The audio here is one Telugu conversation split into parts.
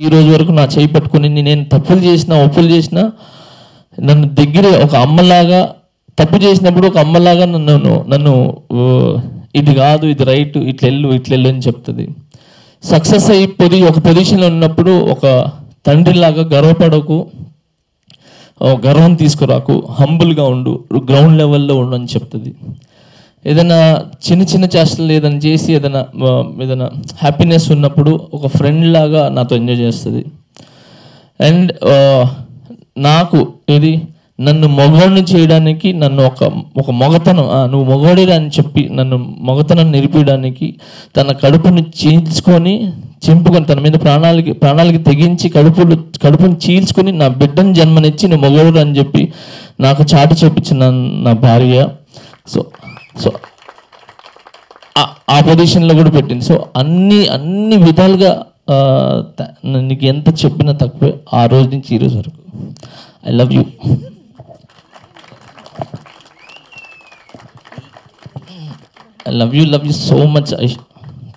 ఈ రోజు వరకు నా చేయి పట్టుకుని నేను తప్పులు చేసినా ఒప్పులు చేసినా నన్ను దగ్గర ఒక అమ్మలాగా, తప్పు చేసినప్పుడు ఒక అమ్మలాగా నన్ను ఇది కాదు, ఇది రైట్, ఇట్లెళ్ళు అని చెప్తుంది. సక్సెస్ అయ్యి ఒక పొజిషన్లో ఉన్నప్పుడు ఒక తండ్రిలాగా గర్వపడకు, గర్వం తీసుకురాకు, హంబుల్గా ఉండు, గ్రౌండ్ లెవెల్లో ఉండు అని చెప్తుంది. ఏదైనా చిన్న చేష్టలు ఏదైనా చేసి ఏదైనా హ్యాపీనెస్ ఉన్నప్పుడు ఒక ఫ్రెండ్ లాగా నాతో ఎంజాయ్ చేస్తుంది. అండ్ నాకు నన్ను మగవాడిని చేయడానికి, నన్ను ఒక మొగతనం, నువ్వు మగవాడిరా అని చెప్పి నన్ను మొగతనం నిలిపేయడానికి తన కడుపుని చింపుకొని తన మీద ప్రాణాలకి తెగించి కడుపుని చీల్చుకొని నా బిడ్డను జన్మనిచ్చి నువ్వు మగవాడు అని చెప్పి నాకు చాటి చెప్పించిన నా భార్య. సో ఆ పొజిషన్లో కూడా పెట్టింది. సో అన్ని విధాలుగా నీకు ఎంత చెప్పినా తక్కువే ఆ రోజు నుంచి ఈ రోజు వరకు. I love you. I love you so much.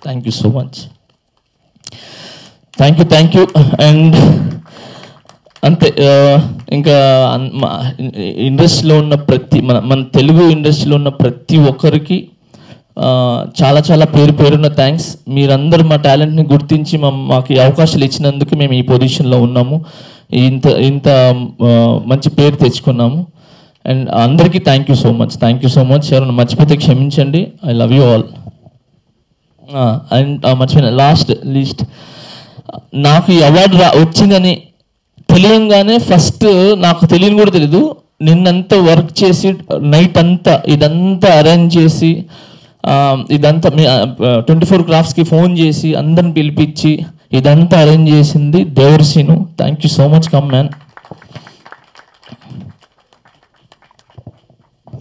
Thank you so much. Thank you. And అంతే. ఇంకా ఇండస్ట్రీలో ఉన్న మన తెలుగు ఇండస్ట్రీలో ఉన్న ప్రతి ఒక్కరికి చాలా పేరున్న థ్యాంక్స్. మీరందరూ మా టాలెంట్ని గుర్తించి మాకు అవకాశాలు ఇచ్చినందుకు మేము ఈ పొజిషన్లో ఉన్నాము, ఇంత మంచి పేరు తెచ్చుకున్నాము. అండ్ అందరికీ థ్యాంక్ యూ సో మచ్. ఎవరైనా మర్చిపోతే క్షమించండి. I love you all. And మర్చిపోయిన లీస్ట్ నాకు ఈ అవార్డు వచ్చిందని తెలియంగానే ఫస్ట్ నాకు తెలియని కూడా తెలీదు, నిన్నంతా వర్క్ చేసి నైట్ అంతా ఇదంతా అరేంజ్ చేసి ఇదంతా 24 క్రాఫ్ట్స్కి ఫోన్ చేసి అందరిని పిలిపించి ఇదంతా అరేంజ్ చేసింది దేవర్సీను. Thank you so much. Come man.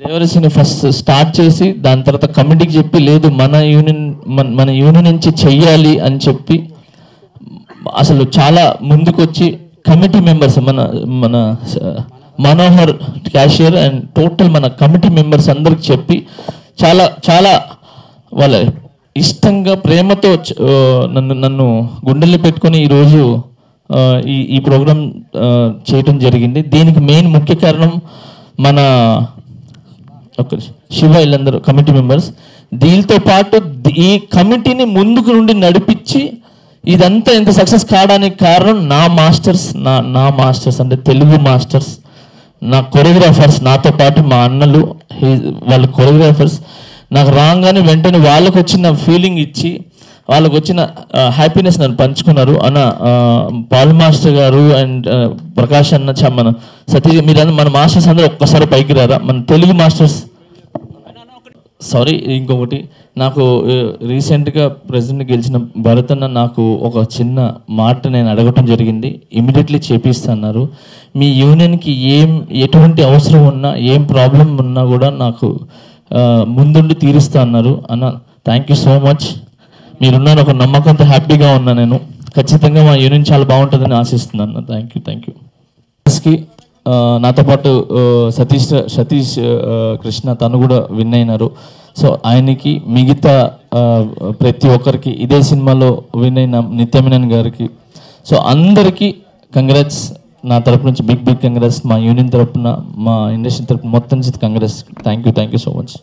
దేవరసిని ఫస్ట్ స్టార్ట్ చేసి దాని తర్వాత కమిటీకి చెప్పి లేదు మన యూనియన్ నుంచి చెయ్యాలి అని చెప్పి అసలు చాలా ముందుకు వచ్చి కమిటీ మెంబర్స్ మన మనోహర్ క్యాషియర్ అండ్ టోటల్ మన కమిటీ మెంబర్స్ అందరికి చెప్పి చాలా వాళ్ళ ఇష్టంగా ప్రేమతో నన్ను గుండెల్లో పెట్టుకొని ఈరోజు ఈ ప్రోగ్రాం చేయటం జరిగింది. దీనికి మెయిన్ ముఖ్య కారణం మన శివ, వీళ్ళందరూ కమిటీ మెంబర్స్. దీనితో పాటు ఈ కమిటీని ముందుకు నుండి నడిపించి ఇదంతా ఇంత సక్సెస్ కావడానికి కారణం నా మాస్టర్స్ అంటే తెలుగు మాస్టర్స్, నా కొరియోగ్రాఫర్స్, నాతో పాటు మా అన్నలు వాళ్ళ కొరియోగ్రాఫర్స్. నాకు రాగానే వెంటనే వాళ్ళకు వచ్చిన ఫీలింగ్ ఇచ్చి వాళ్ళకు వచ్చిన హ్యాపీనెస్ నన్ను పంచుకున్నారు. పాల్ మాస్టర్ గారు అండ్ ప్రకాష్ అన్న, మన సతీష్, మీరందరూ మన మాస్టర్స్ అందరూ ఒక్కసారి పైకి రారా, మన తెలుగు మాస్టర్స్. సారీ, ఇంకొకటి, నాకు రీసెంట్గా ప్రెసిడెంట్ గెలిచిన భరత్ అన్న నాకు ఒక చిన్న మాట నేను అడగటం జరిగింది. ఇమీడియట్లీ చేపిస్తున్నారు. మీ యూనియన్కి ఎటువంటి అవసరం ఉన్నా, ఏం ప్రాబ్లం ఉన్నా కూడా నాకు ముందుండి తీరుస్తా అన్నారు. అన్న థ్యాంక్ యూ సో మచ్. మీరున్నాను ఒక నమ్మకంతో హ్యాపీగా ఉన్నా. నేను ఖచ్చితంగా మా యూనియన్ చాలా బాగుంటుందని ఆశిస్తున్నాను. Thank you. నాతో పాటు సతీష్ కృష్ణ తను కూడా విన్ అయినారు. సో ఆయనకి, మిగతా ప్రతి ఒక్కరికి, ఇదే సినిమాలో విన్ అయిన నిత్యమేనన్ గారికి, సో అందరికీ కంగ్రాట్స్. నా తరపు నుంచి బిగ్ కంగ్రాట్స్. మా యూనియన్ తరపున, మా ఇండస్ట్రీ తరపున మొత్తం congrats. Thank you so much.